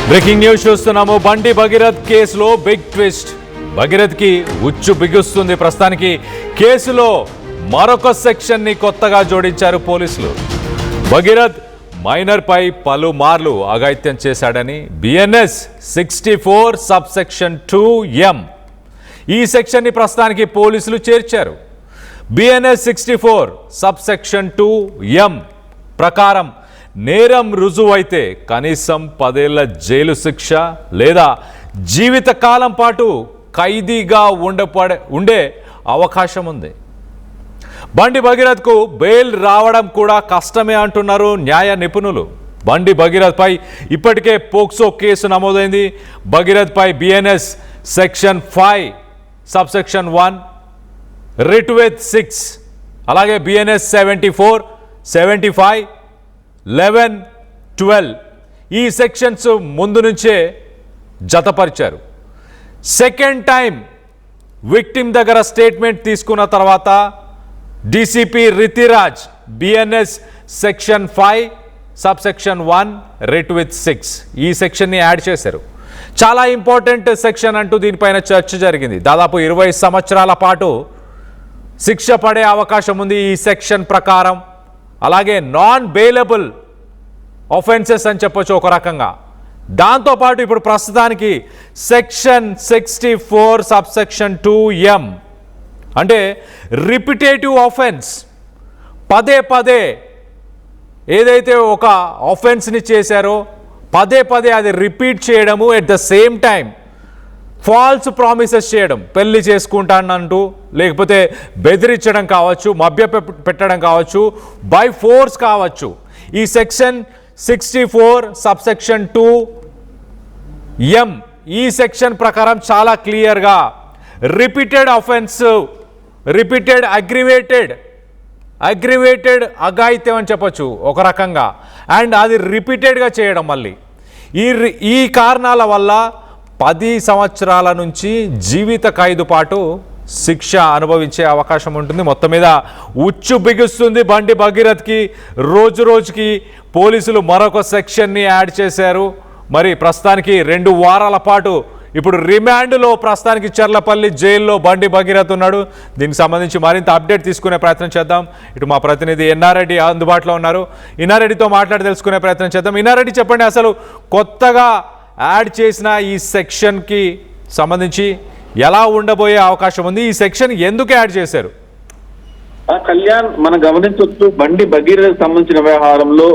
Breaking news చూస్తున్నాము. బండి భగీరథ్ కేసులో బిగ్ ట్విస్ట్. భగీరథ్ కి ఉచ్చు బిగుస్తుంది. ప్రస్తుతానికి కేసులో మరొక సెక్షన్ ని కొత్తగా జోడించారు పోలీసులు. భగీరథ్ మైనర్ పై పలుమార్లు అఘాయిత్యం చేశాడని బిఎన్ఎస్ 64 సబ్సెక్షన్ 2M ఈ సెక్షన్ ని ప్రస్తుతానికి పోలీసులు చేర్చారు. బిఎన్ఎస్ 64 సబ్సెక్షన్ 2M ప్రకారం నేరం రుజువైతే కనీసం 10 ఏళ్ల జైలు శిక్ష లేదా జీవితకాలం పాటు ఖైదీగా ఉండే అవకాశం ఉంది. బండి భగీరథ్కు బెయిల్ రావడం కూడా కష్టమే అంటున్నారు న్యాయ నిపుణులు. బండి భగీరథ్ పై ఇప్పటికే పోక్సో కేసు నమోదైంది. భగీరథ్ పై BNS section 5 subsection 1 read with 6 అలాగే బిఎన్ఎస్ 74, 75, 11, 12 ఈ సెక్షన్స్ ముందు నుంచే జతపరిచారు. సెకండ్ టైం విక్టిమ్ దగ్గర స్టేట్మెంట్ తీసుకున్న తర్వాత DCP Ritiraj BNS section 5 subsection 1 read with 6 ఈ సెక్షన్ని యాడ్ చేశారు. చాలా ఇంపార్టెంట్ సెక్షన్ అంటూ దీనిపైన చర్చ జరిగింది. దాదాపు 20 సంవత్సరాల పాటు శిక్ష పడే అవకాశం ఉంది ఈ సెక్షన్ ప్రకారం. అలాగే నాన్ బెయిలబుల్ ఆఫెన్సెస్ అని చెప్పొచ్చు ఒక రకంగా. దాంతోపాటు ఇప్పుడు ప్రస్తుతానికి సెక్షన్ 64 సబ్సెక్షన్ 2M అంటే రిపిటేటివ్ ఆఫెన్స్, పదే పదే ఏదైతే ఒక ఆఫెన్స్ని చేశారో పదే పదే అది రిపీట్ చేయడము, at the same time falls promises చేయడం, పెళ్లి చేసుకుంటానంటూ లేకపోతే బెదిరించడం కావచ్చు, మభ్య పెట్టడం కావచ్చు, బై ఫోర్స్ కావచ్చు. ఈ సెక్షన్ 64 సబ్సెక్షన్ 2M ఈ సెక్షన్ ప్రకారం చాలా క్లియర్గా రిపీటెడ్ ఆఫెన్స్, రిపీటెడ్ అగ్రివేటెడ్ అఘాయిత్యం అని చెప్పొచ్చు ఒక రకంగా. అండ్ అది రిపీటెడ్గా చేయడం మళ్ళీ ఈ కారణాల వల్ల 10 సంవత్సరాల నుంచి జీవిత ఖైదు పాటు శిక్ష అనుభవించే అవకాశం ఉంటుంది. మొత్తం మీద ఉచ్చు బిగుస్తుంది బండి భగీరథ్కి. రోజు రోజుకి పోలీసులు మరొక సెక్షన్ని యాడ్ చేశారు. మరి ప్రస్తుతానికి 2 వారాల పాటు ఇప్పుడు రిమాండ్లో ప్రస్తుతానికి చర్లపల్లి జైల్లో బండి భగీరథ్ ఉన్నాడు. దీనికి సంబంధించి మరింత అప్డేట్ తీసుకునే ప్రయత్నం చేద్దాం. ఇటు మా ప్రతినిధి ఎన్నారెడ్డి అందుబాటులో ఉన్నారు. ఇన్నారెడ్డితో మాట్లాడి తెలుసుకునే ప్రయత్నం చేద్దాం. ఇన్నారెడ్డి, చెప్పండి, అసలు కొత్తగా యాడ్ చేసిన ఈ సెక్షన్కి సంబంధించి ఎలా ఉండబోయే అవకాశం ఉంది? ఈ సెక్షన్ ఎందుకు యాడ్ చేశారు? కళ్యాణ్, మనం గమనించవచ్చు బండి భగీరథ్ సంబంధించిన వ్యవహారంలో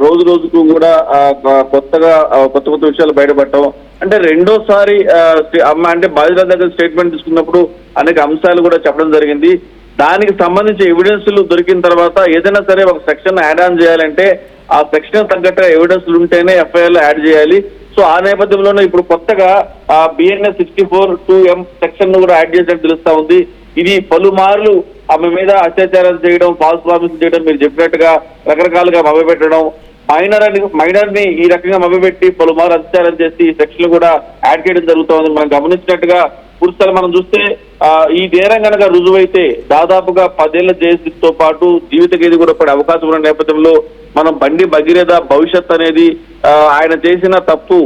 రోజు రోజుకు కూడా కొత్త విషయాలు బయటపడటం, అంటే రెండోసారి అంటే బాధితుల దగ్గర స్టేట్మెంట్ తీసుకున్నప్పుడు అనేక అంశాలు కూడా చెప్పడం జరిగింది. దానికి సంబంధించి ఎవిడెన్స్లు దొరికిన తర్వాత ఏదైనా సరే ఒక సెక్షన్ యాడ్ ఆన్ చేయాలంటే ఆ సెక్షన్ తగ్గట్టు ఎవిడెన్స్లు ఉంటేనే ఎఫ్ఐఆర్ లో యాడ్ చేయాలి. సో ఆ నేపథ్యంలోనే ఇప్పుడు కొత్తగా బిఎన్ఎస్ 64 2M సెక్షన్ ను కూడా యాడ్ చేసినట్టు తెలుస్తా ఉంది. ఇది పలుమార్లు ఆమె మీద అత్యాచారం చేయడం, ఫాల్స్ ప్రామిస్ చేయడం, మీరు చెప్పినట్టుగా రకరకాలుగా మభ్యపెట్టడం, మైనర్ ని ఈ రకంగా మభ్యపెట్టి పలుమార్లు అత్యాచారం చేసి ఈ సెక్షన్ కూడా యాడ్ చేయడం జరుగుతూ ఉంది. మనం గమనించినట్టుగా పురుషులు మనం చూస్తే ఈ నేరం కనుక రుజువైతే దాదాపుగా 10 ఏళ్ల జైలు శిక్షతో పాటు జీవిత ఖైదు కూడా పడే అవకాశం ఉన్న నేపథ్యంలో మనం బండి భగీరథ భవిష్యత్ అనేది ఆయన చేసిన తప్పు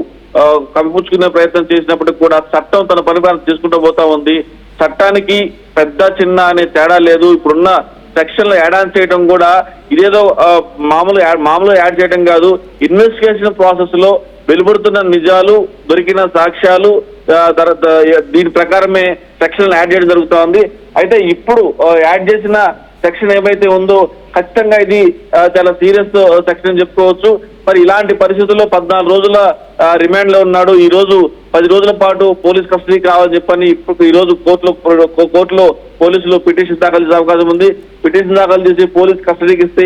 కప్పిపుచ్చుకునే ప్రయత్నం చేసినప్పటికీ కూడా చట్టం తన పని చేసుకుంటూ పోతా ఉంది. చట్టానికి పెద్ద చిన్న అనే తేడా లేదు. ఇప్పుడున్న సెక్షన్ లో యాడ్ ఆన్ చేయడం కూడా ఇదేదో మామూలు యాడ్ చేయడం కాదు. ఇన్వెస్టిగేషన్ ప్రాసెస్ లో వెలువడుతున్న నిజాలు, దొరికిన సాక్ష్యాలు, దీని ప్రకారమే సెక్షన్ యాడ్ చేయడం జరుగుతూ ఉంది. అయితే ఇప్పుడు యాడ్ చేసిన సెక్షన్ ఏమైతే ఉందో ఖచ్చితంగా ఇది చాలా సీరియస్ సెక్షన్ అని చెప్పుకోవచ్చు. మరి ఇలాంటి పరిస్థితుల్లో 14 రోజుల రిమాండ్ లో ఉన్నాడు. ఈ రోజు 10 రోజుల పాటు పోలీస్ కస్టడీ కావాలని చెప్పని ఇప్పుడు ఈ రోజు కోర్టులో పోలీసులు పిటిషన్ దాఖలు చేసే అవకాశం ఉంది. పిటిషన్ దాఖలు చేసి పోలీస్ కస్టడీకి ఇస్తే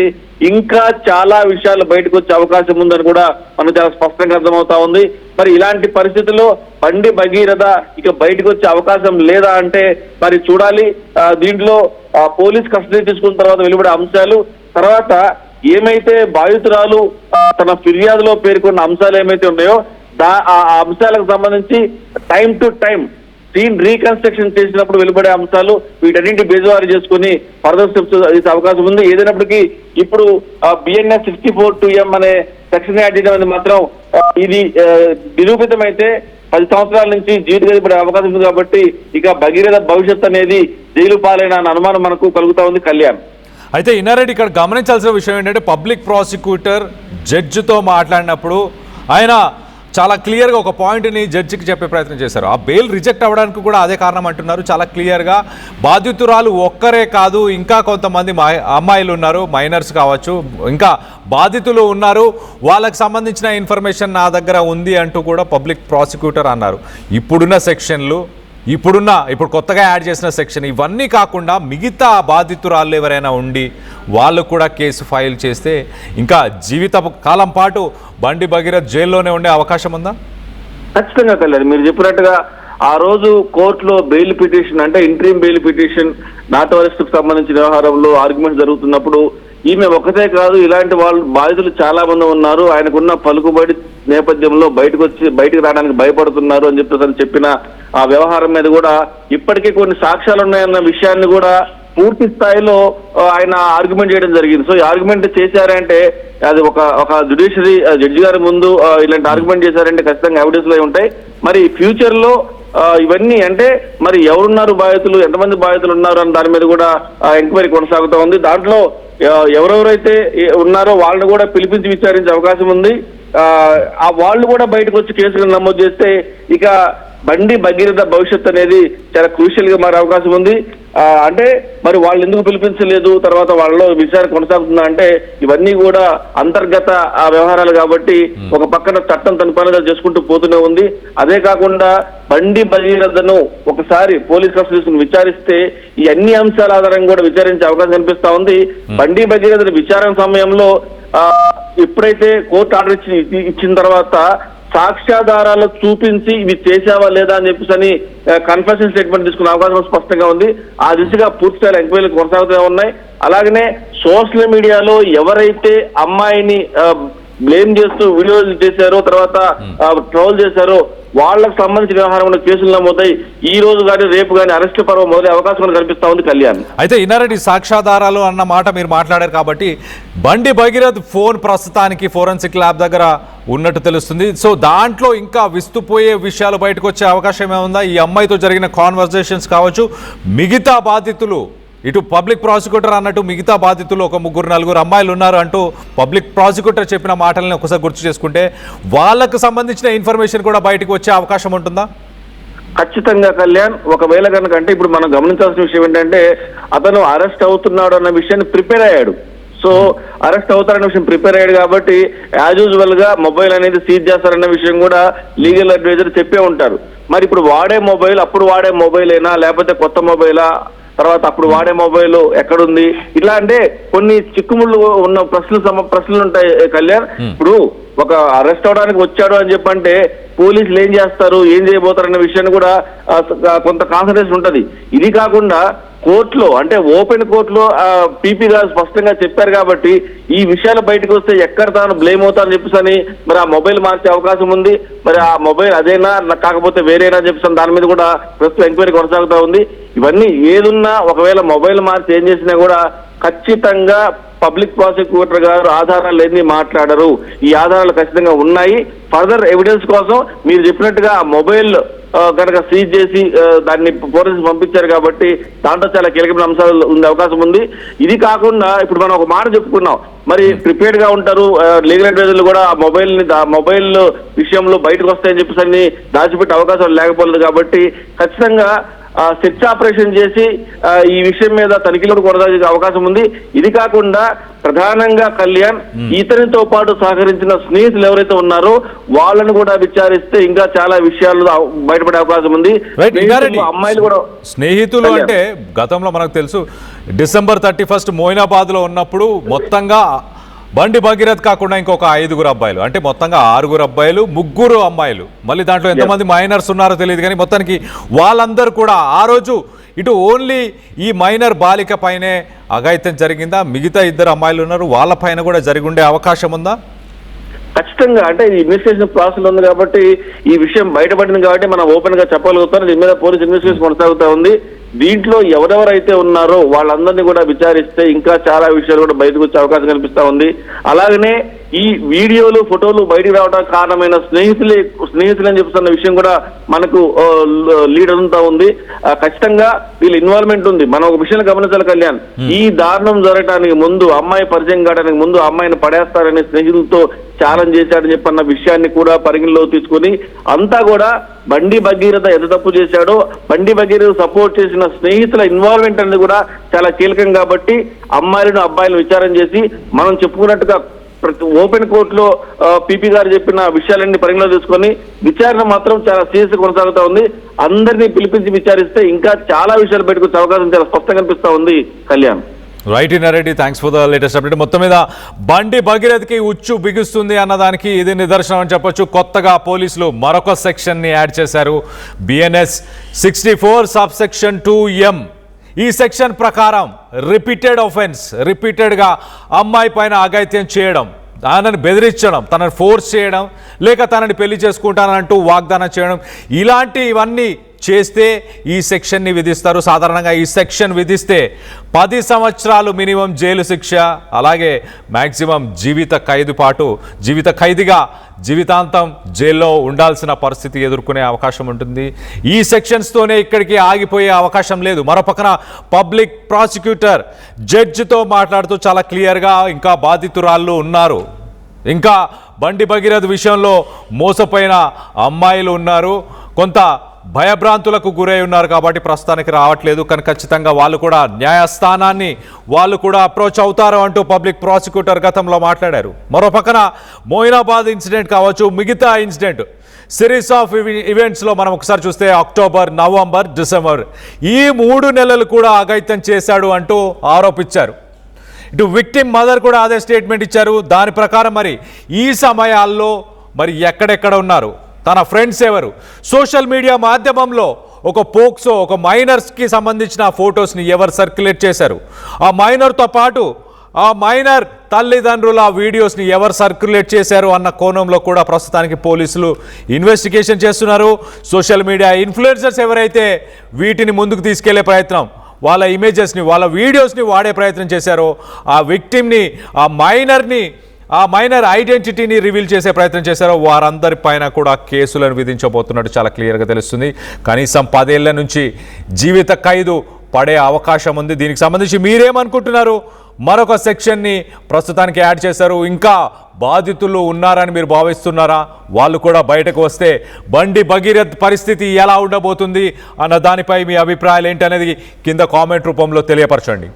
ఇంకా చాలా విషయాలు బయటకు వచ్చే అవకాశం ఉందని కూడా మనకు చాలా స్పష్టంగా అర్థమవుతా ఉంది. మరి ఇలాంటి పరిస్థితుల్లో బండి భగీరథ ఇక బయటకు వచ్చే అవకాశం లేదా అంటే మరి చూడాలి. దీంట్లో పోలీస్ కస్టడీ తీసుకున్న తర్వాత వెలువడే అంశాలు, తర్వాత ఏమైతే బాధితురాలు తన ఫిర్యాదులో పేర్కొన్న అంశాలు ఏమైతే ఉన్నాయో ఆ అంశాలకు సంబంధించి time to time scene reconstruction చేసినప్పుడు వెలువడే అంశాలు వీటన్నింటి బేజవారీ చేసుకుని ఫర్దర్ స్టెప్స్ తీసే అవకాశం ఉంది. ఏదైనప్పటికీ ఇప్పుడు బిఎన్ఎస్ 64(2)M అనే సెక్షన్ యాడ్ చేయడం అనేది మాత్రం ఇది నిరూపితమైతే 10 సంవత్సరాల నుంచి జీవిత ఖైదు పడే అవకాశం ఉంది. కాబట్టి ఇక భగీరథ భవిష్యత్ అనేది జైలు పాలైన అన్న అనుమానం మనకు కలుగుతా ఉంది కళ్యాణ్. అయితే ఇన్నారెడ్డి ఇక్కడ గమనించాల్సిన విషయం ఏంటంటే పబ్లిక్ ప్రాసిక్యూటర్ జడ్జితో మాట్లాడినప్పుడు ఆయన చాలా క్లియర్గా ఒక పాయింట్ని జడ్జికి చెప్పే ప్రయత్నం చేశారు. ఆ బెయిల్ రిజెక్ట్ అవ్వడానికి కూడా అదే కారణం అంటున్నారు. చాలా క్లియర్గా బాధితురాలు ఒక్కరే కాదు, ఇంకా కొంతమంది అమ్మాయిలు ఉన్నారు, మైనర్స్ కావచ్చు, ఇంకా బాధితులు ఉన్నారు, వాళ్ళకి సంబంధించిన ఇన్ఫర్మేషన్ నా దగ్గర ఉంది అంటూ కూడా పబ్లిక్ ప్రాసిక్యూటర్ అన్నారు. ఇప్పుడున్న సెక్షన్లు ఇప్పుడు కొత్తగా యాడ్ చేసిన సెక్షన్ ఇవన్నీ కాకుండా మిగతా బాధితురాళ్ళు ఎవరైనా ఉండి వాళ్ళు కూడా కేసు ఫైల్ చేస్తే ఇంకా జీవిత కాలం పాటు బండి భగీరథ్ జైల్లోనే ఉండే అవకాశం ఉందా? ఖచ్చితంగా కళ్యాణ్, మీరు చెప్పినట్టుగా ఆ రోజు కోర్టులో బెయిల్ పిటిషన్ అంటే interim bail petition not arrest కు సంబంధించిన వ్యవహారంలో ఆర్గ్యుమెంట్ జరుగుతున్నప్పుడు ఈమె ఒకటే కాదు, ఇలాంటి వాళ్ళు బాధితులు చాలా మంది ఉన్నారు, ఆయనకున్న పలుకుబడి నేపథ్యంలో బయటకు రావడానికి భయపడుతున్నారు అని చెప్పిన ఆ వ్యవహారం మీద కూడా ఇప్పటికీ కొన్ని సాక్ష్యాలు ఉన్నాయన్న విషయాన్ని కూడా పూర్తి స్థాయిలో ఆయన ఆర్గ్యుమెంట్ చేయడం జరిగింది. సో ఈ ఆర్గ్యుమెంట్ చేశారంటే అది ఒక జ్యుడిషియరీ జడ్జి గారి ముందు ఇలాంటి ఆర్గ్యుమెంట్ చేశారంటే ఖచ్చితంగా ఎవిడెన్స్ లో ఉంటాయి. మరి ఫ్యూచర్ లో ఇవన్నీ అంటే మరి ఎవరున్నారు బాధితులు, ఎంతమంది బాధితులు ఉన్నారు అన్న దాని మీద కూడా ఎంక్వైరీ కొనసాగుతూ ఉంది. దాంట్లో ఎవరెవరైతే ఉన్నారో వాళ్ళని కూడా పిలిపించి విచారించే అవకాశం ఉంది. ఆ వాళ్ళు కూడా బయటకు వచ్చి కేసులు నమోదు చేస్తే ఇక బండి భగీరథ భవిష్యత్ అనేది చాలా క్రూషియల్ గా మారే అవకాశం ఉంది. అంటే మరి వాళ్ళు ఎందుకు పిలిపించలేదు, తర్వాత వాళ్ళలో విచారణ కొనసాగుతుందా అంటే ఇవన్నీ కూడా అంతర్గత వ్యవహారాలు కాబట్టి ఒక పక్కన చట్టం తన పనులు చేసుకుంటూ పోతూనే ఉంది. అదే కాకుండా బండి భగీరథను ఒకసారి పోలీస్ కస్టడీని విచారిస్తే ఈ అన్ని అంశాల ఆధారంగా కూడా విచారించే అవకాశం కనిపిస్తా ఉంది. బండి భగీరథ విచారణ సమయంలో ఎప్పుడైతే కోర్టు ఆర్డర్ ఇచ్చిన తర్వాత సాక్ష్యాధారాలు చూపించి ఇవి చేసావా లేదా అని చెప్పేసి కన్ఫెషన్ స్టేట్మెంట్ తీసుకునే అవకాశం స్పష్టంగా ఉంది. ఆ దిశగా పూర్తి స్థాయిలో ఎంక్వైరీలు కొనసాగుతూ ఉన్నాయి. అలాగనే సోషల్ మీడియాలో ఎవరైతే అమ్మాయిని బ్లేమ్ చేస్తూ వీడియోలు చేశారో, తర్వాత ట్రోల్ చేశారో వాళ్ళకు సంబంధించిన వ్యవహారంలో కేసులు నమోదై ఈ రోజు కానీ రేపు కానీ అరెస్ట్ పర్వం మొదలై అవకాశం కనిపిస్తా ఉంది కళ్యాణ్. అయితే ఇన్నారెడ్డి సాక్ష్యాధారాలు అన్న మాట మీరు మాట్లాడారు కాబట్టి బండి భగీరథ్ ఫోన్ ప్రస్తుతానికి ఫోరెన్సిక్ ల్యాబ్ దగ్గర ఉన్నట్టు తెలుస్తుంది. సో దాంట్లో ఇంకా విస్తుపోయే విషయాలు బయటకు వచ్చే అవకాశం ఏముందా? ఈ అమ్మాయితో జరిగిన కాన్వర్జేషన్స్ కావచ్చు, మిగతా బాధితులు ఇటు పబ్లిక్ ప్రాసిక్యూటర్ అన్నట్టు మిగతా బాధితులు ఒక 3-4 అమ్మాయిలు ఉన్నారు అంటూ పబ్లిక్ ప్రాసిక్యూటర్ చెప్పిన మాటలను ఒకసారి గుర్తు చేసుకుంటే వాళ్ళకు సంబంధించిన ఇన్ఫర్మేషన్ కూడా బయటకు వచ్చే అవకాశం ఉంటుందా? ఖచ్చితంగా కళ్యాణ్. ఒకవేళ కనుక అంటే ఇప్పుడు మనం గమనించాల్సిన విషయం ఏంటంటే అతను అరెస్ట్ అవుతున్నాడు అన్న విషయాన్ని ప్రిపేర్ అయ్యాడు. సో అరెస్ట్ అవుతారన్న విషయం ప్రిపేర్ అయ్యాడు కాబట్టి యాజ్ యూజువల్ గా మొబైల్ అనేది సీజ్ చేస్తారన్న విషయం కూడా లీగల్ అడ్వైజర్ చెప్పే ఉంటారు. మరి ఇప్పుడు వాడే మొబైల్ అప్పుడు వాడే మొబైల్ అయినా లేకపోతే కొత్త మొబైలా, తర్వాత అప్పుడు వాడే మొబైల్ ఎక్కడుంది, ఇట్లా అంటే కొన్ని చిక్కుముళ్ళు ఉన్న ప్రశ్నలు ఉంటాయి కళ్యాణ్. ఇప్పుడు ఒక అరెస్ట్ అవడానికి వచ్చాడు అని చెప్పంటే పోలీసులు ఏం చేస్తారు, ఏం చేయబోతారు అన్న విషయాన్ని కూడా కొంత కాన్సన్ట్రేషన్ ఉంటది. ఇది కాకుండా కోర్టులో అంటే ఓపెన్ కోర్టులో పీపీ గారు స్పష్టంగా చెప్పారు కాబట్టి ఈ విషయాలు బయటకు వస్తే ఎక్కడ తాను బ్లేమ్ అవుతారని చెప్పేసి మరి ఆ మొబైల్ మార్చే అవకాశం ఉంది. మరి ఆ మొబైల్ అదేనా కాకపోతే వేరేనా చెప్పేసి దాని మీద కూడా ప్రస్తుతం ఎంక్వైరీ కొనసాగుతూ ఉంది. ఇవన్నీ ఏదున్నా ఒకవేళ మొబైల్ మార్చి ఏం చేసినా కూడా ఖచ్చితంగా పబ్లిక్ ప్రాసిక్యూటర్ గారు ఆధారాలు ఎన్ని మాట్లాడరు, ఈ ఆధారాలు ఖచ్చితంగా ఉన్నాయి. ఫర్దర్ ఎవిడెన్స్ కోసం మీరు చెప్పినట్టుగా ఆ మొబైల్ కనుక సీజ్ చేసి దాన్ని పోలీసులు పంపించారు కాబట్టి దాంట్లో చాలా కీలకమైన అంశాలు ఉండే అవకాశం ఉంది. ఇది కాకుండా ఇప్పుడు మనం ఒక మాట చెప్పుకున్నాం, మరి ప్రిపేర్డ్ గా ఉంటారు లీగల్ అడ్వైజర్లు కూడా ఆ మొబైల్ విషయంలో బయటకు వస్తాయని చెప్పేసి దాచిపెట్టే అవకాశాలు లేకపోలేదు. కాబట్టి ఖచ్చితంగా సెర్చ్ ఆపరేషన్ చేసి ఈ విషయం మీద తనిఖీలు కొనసాగే అవకాశం ఉంది. ఇది కాకుండా ప్రధానంగా కళ్యాణ్ ఇతనితో పాటు సహకరించిన స్నేహితులు ఎవరైతే ఉన్నారో వాళ్ళని కూడా విచారిస్తే ఇంకా చాలా విషయాలు బయటపడే అవకాశం ఉంది. అమ్మాయిలు కూడా స్నేహితులు అంటే గతంలో మనకు తెలుసు డిసెంబర్ 31 మోయినాబాద్ లో ఉన్నప్పుడు మొత్తంగా బండి భగీరథ్ కాకుండా ఇంకొక 5 అబ్బాయిలు అంటే మొత్తంగా 6 అబ్బాయిలు 3 అమ్మాయిలు, మళ్ళీ దాంట్లో ఎంతమంది మైనర్స్ ఉన్నారో తెలియదు కానీ మొత్తానికి వాళ్ళందరూ కూడా ఆ రోజు ఇటు ఓన్లీ ఈ మైనర్ బాలిక పైనే అఘాయిత్యం జరిగిందా, మిగతా 2 అమ్మాయిలు ఉన్నారు వాళ్ళ పైన కూడా జరిగి ఉండే అవకాశం ఉందా? ఖచ్చితంగా అంటే ఈ ఇన్వెస్టిగేషన్ ప్రాసెస్ ఉంది కాబట్టి ఈ విషయం బయటపడింది కాబట్టి మనం ఓపెన్ గా చెప్పగలుగుతాం. దీని మీద పోలీస్ ఇన్వెస్టిగేషన్ కొనసాగుతా ఉంది. దీంట్లో ఎవరెవరైతే ఉన్నారో వాళ్ళందరినీ కూడా విచారిస్తే ఇంకా చాలా విషయాలు కూడా బయటకు వచ్చే అవకాశం కనిపిస్తా ఉంది. అలాగనే ఈ వీడియోలు ఫోటోలు బయటకు రావడానికి కారణమైన స్నేహితులని చెప్తున్న విషయం కూడా మనకు లీడ్ అవుతా ఉంది. ఖచ్చితంగా వీళ్ళ ఇన్వాల్వ్మెంట్ ఉంది. మనం ఒక విషయాన్ని గమనించాలి కళ్యాణ్, ఈ దారుణం జరగడానికి ముందు అమ్మాయి పరిచయం కావడానికి ముందు అమ్మాయిని పడేస్తారని స్నేహితులతో ఛాలెంజ్ చేశాడని చెప్పన్న విషయాన్ని కూడా పరిగణలో తీసుకుని అంతా కూడా బండి భగీరథ ఎంత తప్పు చేశాడో బండి భగీరథ సపోర్ట్ చేసిన స్నేహితుల ఇన్వాల్వ్మెంట్ అనేది కూడా చాలా కీలకం కాబట్టి అమ్మాయిలను అబ్బాయిలను విచారం చేసి మనం చెప్పుకున్నట్టుగా ప్రతి ఓపెన్ కోర్టులో పీపీ గారు చెప్పిన విషయాలన్నీ పరిగణలో తీసుకొని విచారణ మాత్రం చాలా సీరియస్ కొనసాగుతా ఉంది. అందరినీ పిలిపించి విచారిస్తే ఇంకా చాలా విషయాలు బయటకు వచ్చే అవకాశం చాలా స్పష్టంగా కనిపిస్తా ఉంది Kalyan. Right Inna Reddy, thanks for the latest update. మొత్తం మీద బండి భగీరథకి ఉచ్చు బిగుస్తుంది అన్నదానికి ఇది నిదర్శనం అని చెప్పొచ్చు. కొత్తగా పోలీసులు మరొక సెక్షన్ని యాడ్ చేశారు, BNS 64 సబ్ సెక్షన్ 2M. ఈ సెక్షన్ ప్రకారం రిపీటెడ్ ఆఫెన్స్, రిపీటెడ్గా అమ్మాయి పైన అఘాయిత్యం చేయడం, తనని బెదిరించడం, తనని ఫోర్స్ చేయడం, లేక తనని పెళ్లి చేసుకుంటానంటూ వాగ్దానం చేయడం, ఇలాంటివన్నీ చేస్తే ఈ సెక్షన్ని విధిస్తారు. సాధారణంగా ఈ సెక్షన్ విధిస్తే 10 సంవత్సరాలు మినిమం జైలు శిక్ష, అలాగే మ్యాక్సిమం జీవిత ఖైదీగా జీవితాంతం జైల్లో ఉండాల్సిన పరిస్థితి ఎదుర్కొనే అవకాశం ఉంటుంది. ఈ సెక్షన్స్తోనే ఇక్కడికి ఆగిపోయే అవకాశం లేదు. మరోపక్కన పబ్లిక్ ప్రాసిక్యూటర్ జడ్జితో మాట్లాడుతూ చాలా క్లియర్గా ఇంకా బాధితురాళ్ళు ఉన్నారు, ఇంకా బండి భగీరథ విషయంలో మోసపోయిన అమ్మాయిలు ఉన్నారు, కొంత భయభ్రాంతులకు గురై ఉన్నారు కాబట్టి ప్రస్తుతానికి రావట్లేదు. కానీ ఖచ్చితంగా వాళ్ళు కూడా న్యాయస్థానాన్ని వాళ్ళు కూడా అప్రోచ్ అవుతారు అంటూ పబ్లిక్ ప్రాసిక్యూటర్ గతంలో మాట్లాడారు. మరో పక్కన మోయినాబాద్ ఇన్సిడెంట్ కావచ్చు, మిగతా ఇన్సిడెంట్ సిరీస్ ఆఫ్ ఈవెంట్స్లో మనం ఒకసారి చూస్తే అక్టోబర్, నవంబర్, డిసెంబర్ ఈ 3 నెలలు కూడా అఘాయిత్యం చేశాడు అంటూ ఆరోపించారు. ఇటు విక్టిమ్ మదర్ కూడా అదే స్టేట్మెంట్ ఇచ్చారు. దాని ప్రకారం మరి ఈ సమయాల్లో మరి ఎక్కడెక్కడ ఉన్నారు, తన ఫ్రెండ్స్ ఎవరు, సోషల్ మీడియా మాధ్యమంలో ఒక పోక్సో, ఒక మైనర్స్కి సంబంధించిన ఫొటోస్ని ఎవరు సర్క్యులేట్ చేశారు, ఆ మైనర్తో పాటు ఆ మైనర్ తల్లిదండ్రుల వీడియోస్ని ఎవరు సర్క్యులేట్ చేశారు అన్న కోణంలో కూడా ప్రస్తుతానికి పోలీసులు ఇన్వెస్టిగేషన్ చేస్తున్నారు. సోషల్ మీడియా ఇన్ఫ్లుయెన్సర్స్ ఎవరైతే వీటిని ముందుకు తీసుకెళ్లే ప్రయత్నం, వాళ్ళ ఇమేజెస్ని, వాళ్ళ వీడియోస్ని వాడే ప్రయత్నం చేశారో ఆ విక్టిమ్ని, ఆ మైనర్ ఐడెంటిటీని రివీల్ చేసే ప్రయత్నం చేశారో వారందరి పైన కూడా కేసులను విధించబోతున్నట్టు చాలా క్లియర్గా తెలుస్తుంది. కనీసం 10 ఏళ్ల నుంచి జీవిత ఖైదు పడే అవకాశం ఉంది. దీనికి సంబంధించి మీరేమనుకుంటున్నారు? మరొక సెక్షన్ని ప్రస్తుతానికి యాడ్ చేశారు. ఇంకా బాధితులు ఉన్నారని మీరు భావిస్తున్నారా? వాళ్ళు కూడా బయటకు వస్తే బండి భగీరథ్ పరిస్థితి ఎలా ఉండబోతుంది అన్న దానిపై మీ అభిప్రాయాలు ఏంటనేది కింద కామెంట్ రూపంలో తెలియపరచండి.